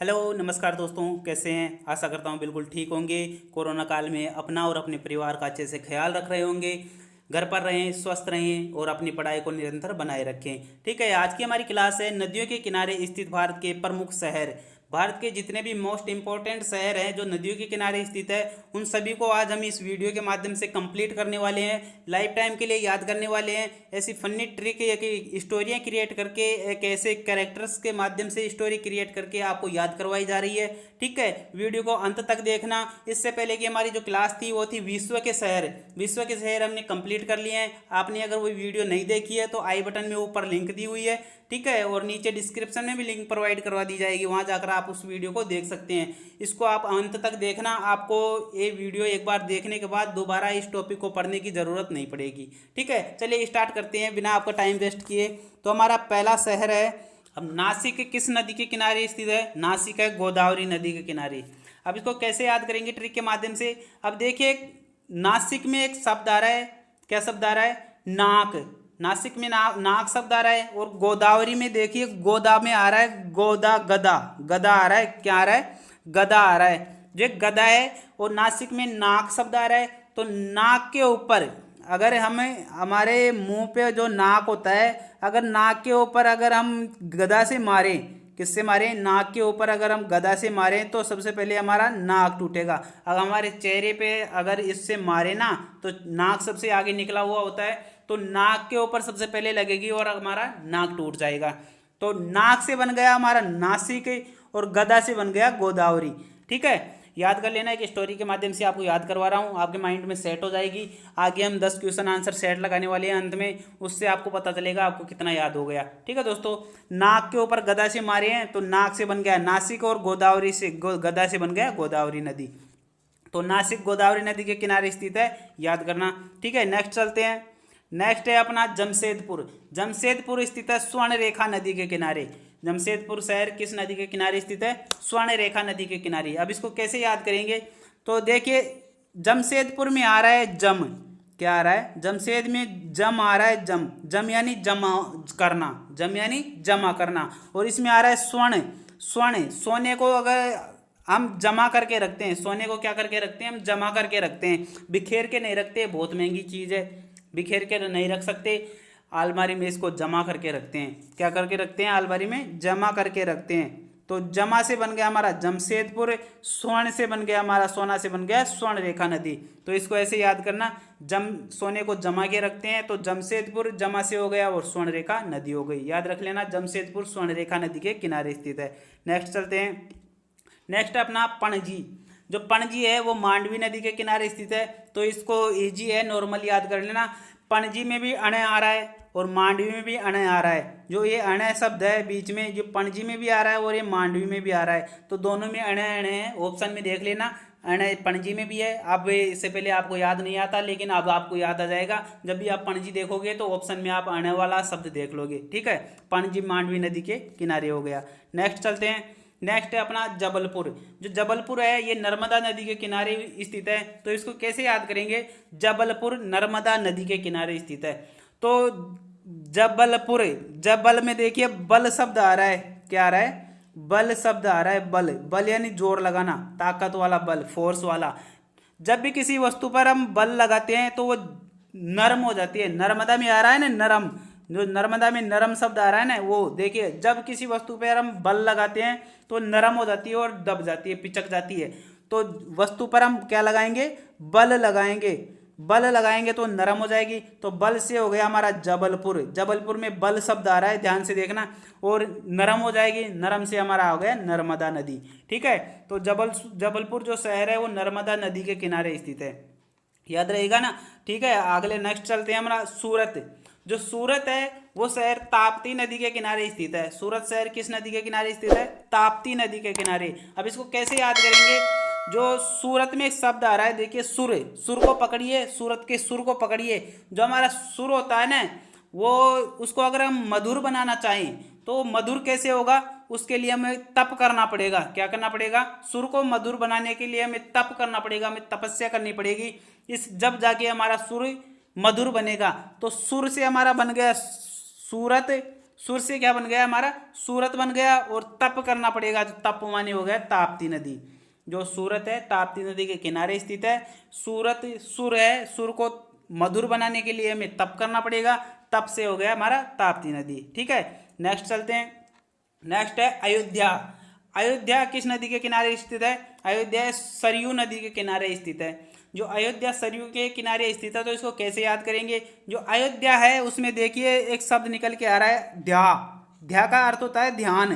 Hello नमस्कार दोस्तों, कैसे हैं। आशा करता हूँ बिल्कुल ठीक होंगे। कोरोना काल में अपना और अपने परिवार का अच्छे से ख्याल रख रहे होंगे। घर पर रहें, स्वस्थ रहें और अपनी पढ़ाई को निरंतर बनाए रखें। ठीक है, आज की हमारी क्लास है नदियों के किनारे स्थित भारत के प्रमुख शहर। भारत के जितने भी मोस्ट इंपॉर्टेंट शहर हैं जो नदियों के किनारे स्थित है, उन सभी को आज हम इस वीडियो के माध्यम से कंप्लीट करने वाले हैं। लाइफ टाइम के लिए याद करने वाले हैं। ऐसी फनी ट्रिक की स्टोरियाँ क्रिएट करके, एक ऐसे कैरेक्टर्स के माध्यम से स्टोरी क्रिएट करके आपको याद करवाई जा रही है। ठीक है, वीडियो को अंत तक देखना। इससे पहले की हमारी जो क्लास थी वो थी विश्व के शहर। विश्व के शहर हमने कंप्लीट कर लिए हैं। आपने अगर वो वीडियो नहीं देखी है तो आई बटन में ऊपर लिंक दी हुई है, ठीक है, और नीचे डिस्क्रिप्शन में भी लिंक प्रोवाइड करवा दी जाएगी, वहां जाकर आप उस वीडियो को देख सकते हैं। इसको आप अंत तक देखना। आपको ये वीडियो एक बार देखने के बाद दोबारा इस टॉपिक को पढ़ने की ज़रूरत नहीं पड़ेगी। ठीक है, चलिए स्टार्ट करते हैं बिना आपका टाइम वेस्ट किए। तो हमारा पहला शहर है, अब नासिक किस नदी के किनारे स्थित है। नासिक है गोदावरी नदी के किनारे। अब इसको कैसे याद करेंगे ट्रिक के माध्यम से। अब देखिए, नासिक में एक शब्द आ रहा है, क्या शब्द आ रहा है, नाक। नासिक में नाक शब्द आ रहा है। और गोदावरी में देखिए, गोदा में आ रहा है गोदा, गदा। गदा आ रहा है, क्या आ रहा है, गदा आ रहा है, जो गदा है। और नासिक में नाक शब्द आ रहा है। तो नाक के ऊपर अगर हमें, हमारे मुंह पे जो नाक होता है, अगर नाक के ऊपर अगर हम गदा से मारें, किससे मारें, नाक के ऊपर अगर हम गदा से मारें तो सबसे पहले हमारा नाक टूटेगा। अगर हमारे चेहरे पे अगर इससे मारे ना तो नाक सबसे आगे निकला हुआ होता है, तो नाक के ऊपर सबसे पहले लगेगी और हमारा नाक टूट जाएगा। तो नाक से बन गया हमारा नासिक और गदा से बन गया गोदावरी। ठीक है, याद कर लेना। एक स्टोरी के माध्यम से आपको याद करवा रहा हूँ, आपके माइंड में सेट हो जाएगी। आगे हम 10 क्वेश्चन आंसर सेट लगाने वाले हैं अंत में, उससे आपको पता चलेगा आपको कितना याद हो गया। ठीक है दोस्तों, नाक के ऊपर गदा से मारे हैं तो नाक से बन गया नासिक और गोदावरी से गदा से बन गया गोदावरी नदी। तो नासिक गोदावरी नदी के किनारे स्थित है, याद करना। ठीक है, नेक्स्ट चलते हैं। नेक्स्ट है अपना जमशेदपुर। जमशेदपुर स्थित है स्वर्ण रेखा नदी के किनारे। जमशेदपुर शहर किस नदी के किनारे स्थित है, स्वर्ण रेखा नदी के किनारे। अब इसको कैसे याद करेंगे, तो देखिए, जमशेदपुर में आ रहा है जम, क्या आ रहा है, जमशेद में जम आ रहा है, जम। जम यानी जमा करना, जम यानी जमा करना। और इसमें आ रहा है स्वर्ण। स्वर्ण, सोने को अगर हम जमा करके रखते हैं, सोने को क्या करके रखते हैं, हम जमा करके रखते हैं, बिखेर के नहीं रखते, बहुत महंगी चीज़ है, बिखेर के नहीं रख सकते। अलमारी में इसको जमा करके रखते हैं, क्या करके रखते हैं, अलमारी में जमा करके रखते हैं। तो जमा से बन गया हमारा जमशेदपुर, स्वर्ण से बन गया हमारा, सोना से बन गया स्वर्ण रेखा नदी। तो इसको ऐसे याद करना, जम सोने को जमा के रखते हैं तो जमशेदपुर जमा से हो गया और स्वर्ण रेखा नदी हो गई। याद रख लेना, जमशेदपुर स्वर्ण रेखा नदी के किनारे स्थित है। नेक्स्ट चलते हैं। नेक्स्ट अपना पणजी। जो पणजी है वो मांडवी नदी के किनारे स्थित है, तो इसको इजी है, नॉर्मल याद कर लेना। पणजी में भी अण आ रहा है और मांडवी में भी अण आ रहा है। जो ये अण शब्द है बीच में, जो पणजी में भी आ रहा है और ये मांडवी में भी आ रहा है, तो दोनों में अण अण है। ऑप्शन में देख लेना, अण पणजी में भी है। अब इससे पहले आपको याद नहीं आता, लेकिन अब आपको याद आ जाएगा। जब भी आप पणजी देखोगे तो ऑप्शन में आप अण वाला शब्द देख लोगे। ठीक है, पणजी मांडवी नदी के किनारे हो गया। नेक्स्ट चलते हैं। नेक्स्ट है अपना जबलपुर। जो जबलपुर है ये नर्मदा नदी के किनारे स्थित है, तो इसको कैसे याद करेंगे, जबलपुर नर्मदा नदी के किनारे स्थित है। तो जबलपुर, जबल में देखिए बल शब्द आ रहा है, क्या आ रहा है, बल शब्द आ रहा है। बल, बल यानी जोर लगाना, ताकत वाला बल, फोर्स वाला। जब भी किसी वस्तु पर हम बल लगाते हैं तो वो नरम हो जाती है। नर्मदा में आ रहा है ना नरम, जो नर्मदा में नरम शब्द आ रहा है ना, वो देखिए, जब किसी वस्तु पर हम बल लगाते हैं तो नरम हो जाती है और दब जाती है, पिचक जाती है। तो वस्तु पर हम क्या लगाएंगे, बल लगाएंगे। बल लगाएंगे तो नरम हो जाएगी। तो बल से हो गया हमारा जबलपुर। जबलपुर में बल शब्द आ रहा है, ध्यान से देखना, और नरम हो जाएगी। नरम से हमारा हो गया नर्मदा नदी। ठीक है, तो जबलपुर जो शहर है वो नर्मदा नदी के किनारे स्थित है, याद रहेगा ना। ठीक है, अगले नेक्स्ट चलते हैं हमारा सूरत। जो सूरत है वो शहर ताप्ती नदी के किनारे स्थित है। सूरत शहर किस नदी के किनारे स्थित है, ताप्ती नदी के किनारे। अब इसको कैसे याद करेंगे, जो सूरत में एक शब्द आ रहा है, देखिए सुर, सुर को पकड़िए, सूरत के सुर को पकड़िए। जो हमारा सुर होता है ना, वो उसको अगर हम मधुर बनाना चाहें तो मधुर कैसे होगा, उसके लिए हमें तप करना पड़ेगा। क्या करना पड़ेगा, सुर को मधुर बनाने के लिए हमें तप करना पड़ेगा, हमें तपस्या करनी पड़ेगी। इस जब जाके हमारा सुर मधुर बनेगा। तो सुर से हमारा बन गया सूरत, सुर से क्या बन गया हमारा, सूरत बन गया। और तप करना पड़ेगा, तो तप माने हो गया ताप्ती नदी। जो सूरत है ताप्ती नदी के किनारे स्थित है। सूरत सुर है, सुर को मधुर बनाने के लिए हमें तप करना पड़ेगा, तप से हो गया हमारा ताप्ती नदी। ठीक है, नेक्स्ट चलते हैं। नेक्स्ट है अयोध्या। अयोध्या किस नदी के किनारे स्थित है? अयोध्या सरयू नदी के किनारे स्थित है। जो अयोध्या सरयू के किनारे स्थित है, तो इसको कैसे याद करेंगे? जो अयोध्या है उसमें देखिए एक शब्द निकल के आ रहा है ध्या। ध्या का अर्थ होता है ध्यान।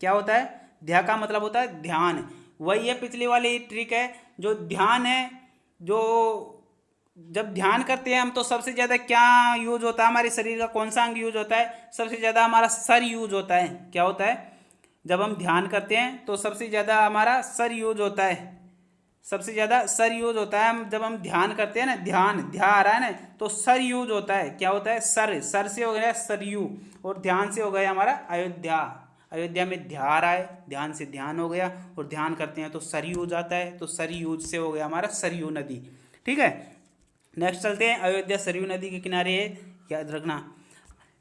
क्या होता है? ध्या का मतलब होता है ध्यान। वही है पिछली वाली ट्रिक है। जो ध्यान है, जो जब ध्यान करते हैं हम, तो सबसे ज़्यादा क्या यूज होता है? हमारे शरीर का कौन सा अंग यूज होता है? सबसे ज़्यादा हमारा सर यूज होता है। क्या होता है? जब हम ध्यान करते हैं तो सबसे ज़्यादा हमारा सर यूज होता है। सबसे ज़्यादा सर यूज होता है। हम जब हम ध्यान करते हैं ना, ध्यान आ रहा है ना, तो सर यूज होता है। क्या होता है? सर से हो गया सरयू, और ध्यान से हो गया हमारा अयोध्या। अयोध्या में ध्या आ रहा है, ध्यान से ध्यान हो गया, और ध्यान करते हैं तो सर यूज आता है, तो सर यूज से हो गया हमारा सरयू नदी। ठीक है, नेक्स्ट चलते हैं। अयोध्या सरयू नदी के किनारे है, याद रखना।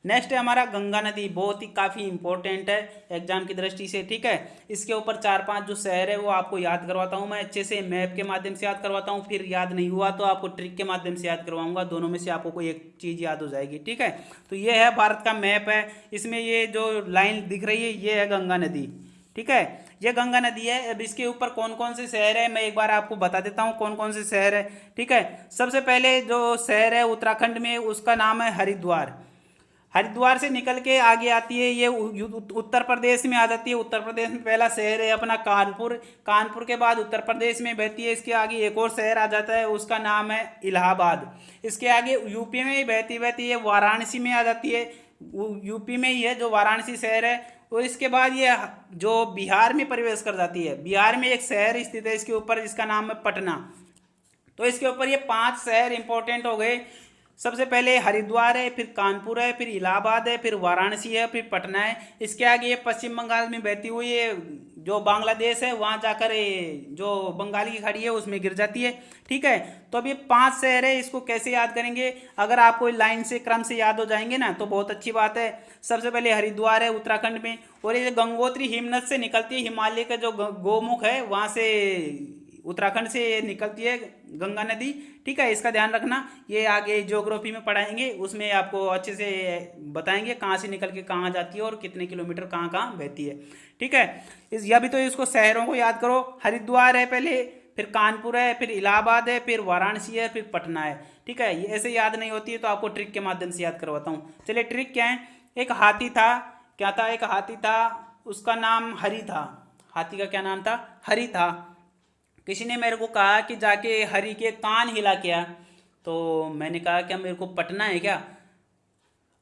नेक्स्ट है हमारा गंगा नदी। बहुत ही काफ़ी इंपॉर्टेंट है एग्जाम की दृष्टि से। ठीक है, इसके ऊपर 4-5 जो शहर है वो आपको याद करवाता हूँ मैं अच्छे से, मैप के माध्यम से याद करवाता हूँ। फिर याद नहीं हुआ तो आपको ट्रिक के माध्यम से याद करवाऊंगा, दोनों में से आपको कोई एक चीज़ याद हो जाएगी। ठीक है, तो ये है भारत का मैप है। इसमें ये जो लाइन दिख रही है ये है गंगा नदी। ठीक है, ये गंगा नदी है। अब इसके ऊपर कौन कौन से शहर है मैं एक बार आपको बता देता हूँ कौन कौन से शहर है। ठीक है, सबसे पहले जो शहर है उत्तराखंड में, उसका नाम है हरिद्वार। हरिद्वार से निकल के आगे आती है ये उत्तर प्रदेश में आ जाती है। उत्तर प्रदेश में पहला शहर है अपना कानपुर। कानपुर के बाद उत्तर प्रदेश में बहती है। इसके आगे एक और शहर आ जाता है, उसका नाम है इलाहाबाद। इसके आगे यूपी में ही बहती बहती है वाराणसी में आ जाती है। यूपी में ही है जो वाराणसी शहर है। और इसके बाद ये जो बिहार में प्रवेश कर जाती है। बिहार में एक शहर स्थित है इसके ऊपर, जिसका नाम है पटना। तो इसके ऊपर ये 5 शहर इंपॉर्टेंट हो गए। सबसे पहले हरिद्वार है, फिर कानपुर है, फिर इलाहाबाद है, फिर वाराणसी है, फिर पटना है। इसके आगे ये पश्चिम बंगाल में बहती हुई ये जो बांग्लादेश है वहाँ जाकर जो बंगाली की खाड़ी है उसमें गिर जाती है। ठीक है, तो अब ये 5 शहर है, इसको कैसे याद करेंगे? अगर आपको लाइन से क्रम से याद हो जाएंगे ना तो बहुत अच्छी बात है। सबसे पहले हरिद्वार है उत्तराखंड में, और ये गंगोत्री हिमनद से निकलती है। हिमालय का जो गोमुख है वहाँ से, उत्तराखंड से निकलती है गंगा नदी। ठीक है, इसका ध्यान रखना। ये आगे ज्योग्राफी में पढ़ाएंगे, उसमें आपको अच्छे से बताएंगे कहाँ से निकल के कहाँ जाती है और कितने किलोमीटर कहाँ कहाँ बहती है। ठीक है, या भी तो इसको शहरों को याद करो। हरिद्वार है पहले, फिर कानपुर है, फिर इलाहाबाद है, फिर वाराणसी है, फिर पटना है। ठीक है, ये ऐसे याद नहीं होती है तो आपको ट्रिक के माध्यम से याद करवाता हूँ। चलिए, ट्रिक क्या है? एक हाथी था। क्या था? एक हाथी था, उसका नाम हरि था। हाथी का क्या नाम था? हरि था। किसी ने मेरे को कहा कि जाके हरि के कान हिला के आ। तो मैंने कहा क्या मेरे को पटना है क्या?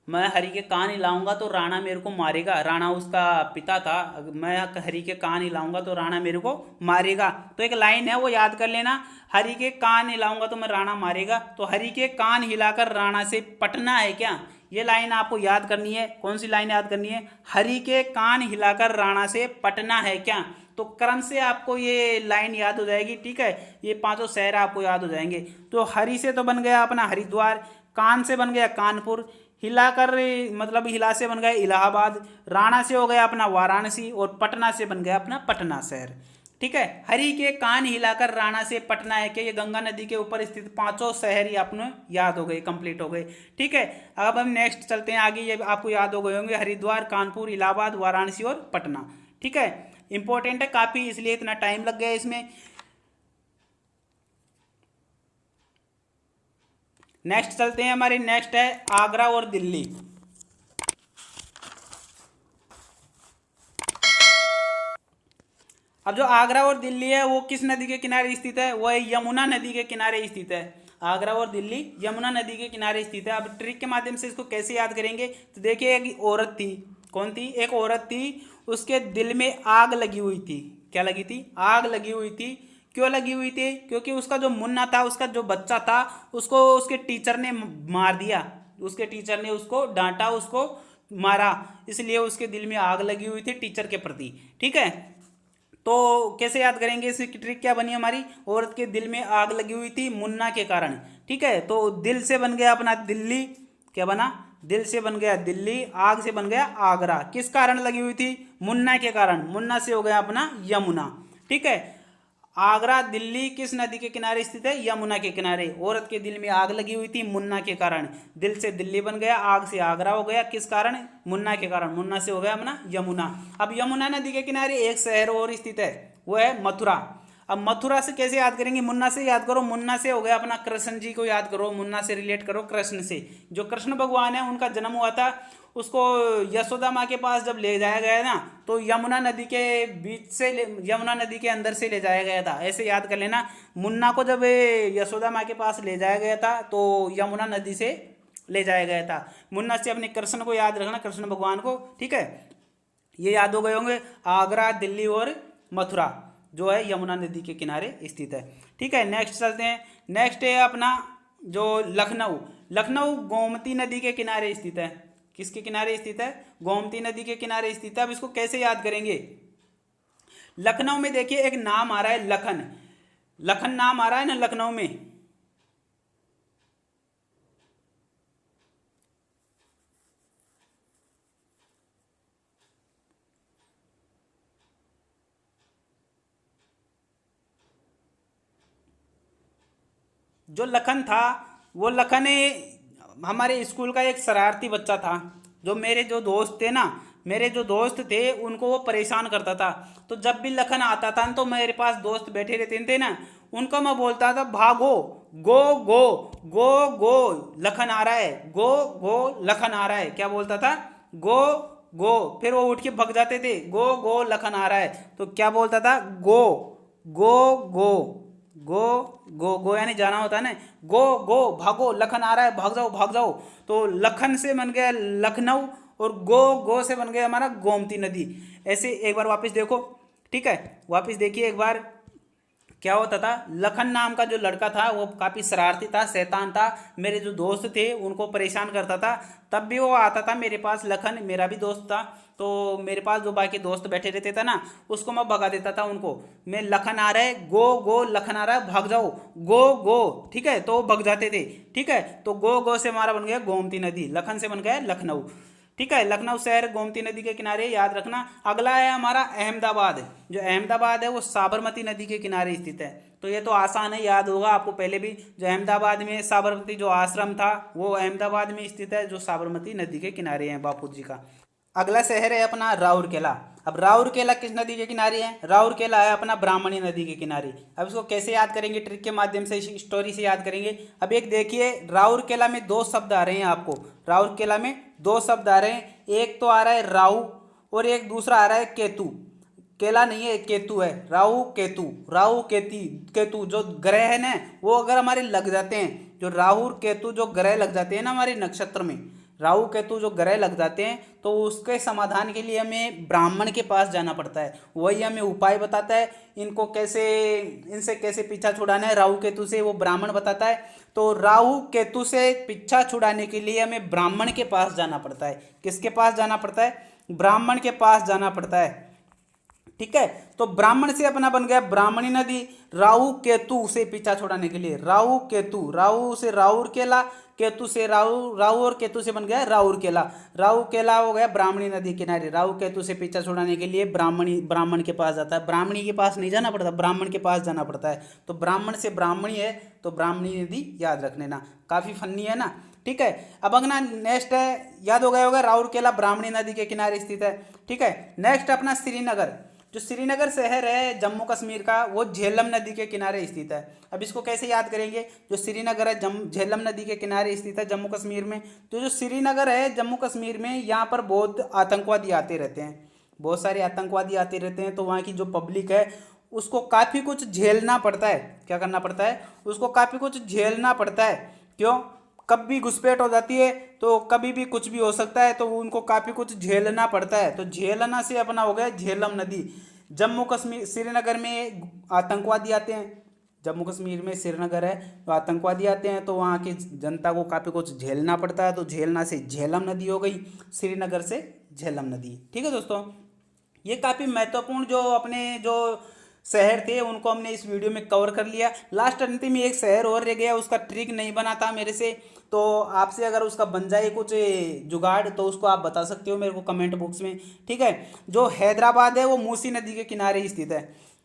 मैं हरि के कान हिलाऊंगा तो राणा मेरे को मारेगा। राणा उसका पिता था। मैं हरि के कान हिलाऊंगा तो राणा मेरे को मारेगा। तो एक लाइन है वो याद कर लेना, हरि के कान हिलाऊंगा तो मैं राणा मारेगा। तो हरि के कान हिलाकर राणा से पटना है क्या, ये लाइन आपको याद करनी है। कौन सी लाइन याद करनी है? हरि के कान हिलाकर राणा से पटना है क्या। तो क्रम से आपको ये लाइन याद हो जाएगी। ठीक है, ये 5 शहर आपको याद हो जाएंगे। तो हरि से तो बन गया अपना हरिद्वार, कान से बन गया कानपुर, हिलाकर मतलब हिला से बन गया इलाहाबाद, राणा से हो गया अपना वाराणसी, और पटना से बन गया अपना पटना शहर। ठीक है, हरि के कान हिलाकर राणा से पटना है कि ये गंगा नदी के ऊपर स्थित 5 शहर ही आपने याद हो गए, कंप्लीट हो गए। ठीक है, अब हम नेक्स्ट चलते हैं आगे। ये आपको याद हो गए होंगे, हरिद्वार, कानपुर, इलाहाबाद, वाराणसी और पटना। ठीक है, इंपॉर्टेंट है काफी, इसलिए इतना टाइम लग गया इसमें। नेक्स्ट चलते हैं, हमारे नेक्स्ट है आगरा और दिल्ली। अब जो आगरा और दिल्ली है वो किस नदी के किनारे स्थित है? वो यमुना नदी के किनारे स्थित है। आगरा और दिल्ली यमुना नदी के किनारे स्थित है। अब ट्रिक के माध्यम से इसको कैसे याद करेंगे? तो देखिए, एक औरत थी। कौन थी? एक औरत थी, उसके दिल में आग लगी हुई थी। क्या लगी थी? आग लगी हुई थी। क्यों लगी हुई थी? क्योंकि उसका जो मुन्ना था, उसका जो बच्चा था, उसको उसके टीचर ने मार दिया। उसके टीचर ने उसको डांटा, उसको मारा, इसलिए उसके दिल में आग लगी हुई थी टीचर के प्रति। ठीक है, तो कैसे याद करेंगे? इसकी ट्रिक क्या बनी हमारी? औरत के दिल में आग लगी हुई थी मुन्ना के कारण। ठीक है, तो दिल से बन गया अपना दिल्ली। क्या बना? दिल से बन गया दिल्ली, आग से बन गया आगरा। किस कारण लगी हुई थी? मुन्ना के कारण। मुन्ना से हो गया अपना यमुना। ठीक है, आगरा दिल्ली किस नदी के किनारे स्थित है? यमुना के किनारे। औरत के दिल में आग लगी हुई थी मुन्ना के कारण। दिल से दिल्ली बन गया, आग से आगरा हो गया। किस कारण? मुन्ना के कारण। मुन्ना से हो गया अपना यमुना। अब यमुना नदी के किनारे एक शहर और स्थित है, वो है मथुरा। अब मथुरा से कैसे याद करेंगे? मुन्ना से याद करो। मुन्ना से हो गया अपना कृष्ण जी को याद करो, मुन्ना से रिलेट करो कृष्ण से। जो कृष्ण भगवान है उनका जन्म हुआ था, उसको यशोदा माँ के पास जब ले जाया गया ना, तो यमुना नदी के बीच से यमुना नदी के अंदर से ले जाया गया था। ऐसे याद कर लेना, मुन्ना को जब यशोदा माँ के पास ले जाया गया था तो यमुना नदी से ले जाया गया था। मुन्ना से अपने कृष्ण को याद रखना, कृष्ण भगवान को। ठीक है, ये याद हो गए होंगे। आगरा, दिल्ली और मथुरा जो है यमुना नदी के किनारे स्थित है। ठीक है, नेक्स्ट चलते हैं। नेक्स्ट है अपना जो लखनऊ। लखनऊ गोमती नदी के किनारे स्थित है। किसके किनारे स्थित है? गोमती नदी के किनारे स्थित है। अब इसको कैसे याद करेंगे? लखनऊ में देखिए एक नाम आ रहा है लखन। लखन नाम आ रहा है ना लखनऊ में। जो लखन था, वो लखन हमारे स्कूल का एक शरारती बच्चा था। जो मेरे जो दोस्त थे ना, मेरे जो दोस्त थे उनको वो परेशान करता था। तो जब भी लखन आता था तो मेरे पास दोस्त बैठे रहते थे ना, उनको मैं बोलता था भागो, गो गो गो गो लखन आ रहा है, गो गो लखन आ रहा है। क्या बोलता था? गो गो। फिर वो उठ के भग जाते थे, गो गो लखन आ रहा है। तो क्या बोलता था? गो गो गो गो गो। गो यानी जाना होता है ना, गो गो भागो, लखन आ रहा है, भाग जाओ भाग जाओ। तो लखन से बन गया लखनऊ, और गो गो से बन गया हमारा गोमती नदी। ऐसे एक बार वापस देखो। ठीक है, वापस देखिए एक बार। क्या होता था? लखन नाम का जो लड़का था वो काफ़ी शरारती था, शैतान था। मेरे जो दोस्त थे उनको परेशान करता था। तब भी वो आता था मेरे पास, लखन मेरा भी दोस्त था। तो मेरे पास जो बाकी दोस्त बैठे रहते थे ना, उसको मैं भगा देता था उनको। मैं लखन आ रहा है, गो गो लखन आ रहा है, भाग जाओ, गो गो। ठीक है, तो वो भग जाते थे। ठीक है, तो गो गो से हमारा बन गया गोमती नदी, लखन से बन गया लखनऊ। ठीक है, लखनऊ शहर गोमती नदी के किनारे, याद रखना। अगला है हमारा अहमदाबाद। जो अहमदाबाद है वो साबरमती नदी के किनारे स्थित है। तो ये तो आसान है, याद होगा आपको पहले भी। जो अहमदाबाद में साबरमती जो आश्रम था वो अहमदाबाद में स्थित है, जो साबरमती नदी के किनारे है बापू जी का। अगला शहर है अपना राउरकेला। अब राउरकेला किस नदी के किनारे है? राउरकेला है अपना ब्राह्मणी नदी के किनारे। अब इसको कैसे याद करेंगे? ट्रिक के माध्यम से, स्टोरी से याद करेंगे। अब एक देखिए, राउरकेला में दो शब्द आ रहे हैं आपको। राउरकेला में दो शब्द आ रहे हैं, एक तो आ रहा है राहु और एक दूसरा आ रहा है केतु। केला नहीं है, केतु है। राहु केतु, राहु केती केतु जो ग्रह है ना, वो अगर हमारे लग जाते हैं, जो राहु और केतु जो ग्रह लग जाते हैं ना हमारे नक्षत्र में, राहु केतु जो ग्रह लग जाते हैं, तो उसके समाधान के लिए हमें ब्राह्मण के पास जाना पड़ता है। वही हमें उपाय बताता है, इनको कैसे, इनसे कैसे पीछा छुड़ाना है राहु केतु से, वो ब्राह्मण बताता है। तो राहु केतु से पीछा छुड़ाने के लिए हमें ब्राह्मण के पास जाना पड़ता है। किसके पास जाना पड़ता है? ब्राह्मण के पास जाना पड़ता है। ठीक है, तो ब्राह्मण से अपना बन गया ब्राह्मणी नदी। राहु केतु से पीछा छुड़ाने के लिए राहु केतु, राहु से राउरकेला, केतु से राहु, राहु और केतु से बन गया राउरकेला। राउरकेला हो गया ब्राह्मणी नदी किनारे। राहु केतु से पीछा छुड़ाने के लिए ब्राह्मण के पास जाता है। ब्राह्मणी के पास नहीं जाना पड़ता, ब्राह्मण के पास जाना पड़ता है। तो ब्राह्मण से ब्राह्मणी है, तो ब्राह्मणी नदी याद रख लेना, काफी फन्नी है ना। ठीक है, अब अगला नेक्स्ट है, याद हो गया होगा, राउरकेला ब्राह्मणी नदी के किनारे स्थित है। ठीक है, नेक्स्ट अपना श्रीनगर। जो श्रीनगर शहर है जम्मू कश्मीर का, वो झेलम नदी के किनारे स्थित है। अब इसको कैसे याद करेंगे? जो श्रीनगर है झेलम नदी के किनारे स्थित है जम्मू कश्मीर में। तो जो श्रीनगर है जम्मू कश्मीर में, यहाँ पर बहुत आतंकवादी आते रहते हैं, बहुत सारे आतंकवादी आते रहते हैं। तो वहाँ की जो पब्लिक है उसको काफ़ी कुछ झेलना पड़ता है। क्या करना पड़ता है? उसको काफ़ी कुछ झेलना पड़ता है। क्यों? कभी घुसपैठ हो जाती है, तो कभी भी कुछ भी हो सकता है, तो उनको काफ़ी कुछ झेलना पड़ता है। तो झेलना से अपना हो गया झेलम नदी। जम्मू कश्मीर श्रीनगर में आतंकवादी आते हैं, जम्मू कश्मीर में श्रीनगर है तो आतंकवादी आते हैं, तो वहाँ की जनता को काफ़ी कुछ झेलना पड़ता है। तो झेलना से झेलम नदी हो गई, श्रीनगर से झेलम नदी। ठीक है दोस्तों, ये काफ़ी महत्वपूर्ण जो अपने जो शहर थे उनको हमने इस वीडियो में कवर कर लिया। लास्ट अंतिम में एक शहर और रह गया, उसका ट्रिक नहीं बना था मेरे से, तो आपसे अगर उसका बन जाए कुछ जुगाड़ तो उसको आप बता सकते हो मेरे को कमेंट बॉक्स में, ठीक है। जो हैदराबाद है वो मूसी नदी के किनारे स्थित है।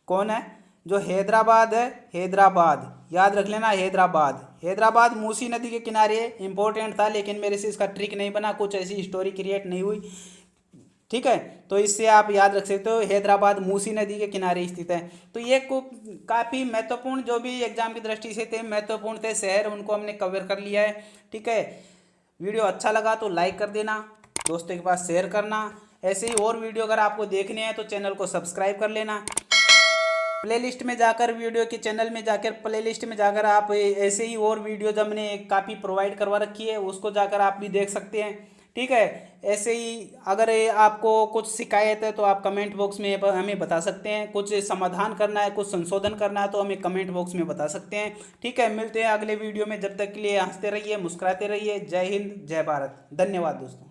कौन है? जो हैदराबाद है, हैदराबाद याद रख लेना, हैदराबाद, हैदराबाद मूसी नदी के किनारे इंपॉर्टेंट था, लेकिन मेरे से इसका ट्रिक नहीं बना, कुछ ऐसी स्टोरी क्रिएट नहीं हुई, ठीक है। तो इससे आप याद रख सकते हो हैदराबाद मूसी नदी के किनारे स्थित है। तो ये काफ़ी महत्वपूर्ण, जो भी एग्जाम की दृष्टि से थे महत्वपूर्ण थे शहर, उनको हमने कवर कर लिया है, ठीक है। वीडियो अच्छा लगा तो लाइक कर देना, दोस्तों के पास शेयर करना। ऐसे ही और वीडियो अगर आपको देखने हैं तो चैनल को सब्सक्राइब कर लेना। प्लेलिस्ट में जाकर, वीडियो के चैनल में जाकर प्लेलिस्ट में जाकर आप ऐसे ही और वीडियोज हमने काफ़ी प्रोवाइड करवा रखी है, उसको जाकर आप भी देख सकते हैं, ठीक है। ऐसे ही अगर आपको कुछ शिकायत है तो आप कमेंट बॉक्स में हमें बता सकते हैं, कुछ समाधान करना है, कुछ संशोधन करना है तो हमें कमेंट बॉक्स में बता सकते हैं, ठीक है। मिलते हैं अगले वीडियो में, जब तक के लिए हंसते रहिए, मुस्कुराते रहिए। जय हिंद, जय भारत, धन्यवाद दोस्तों।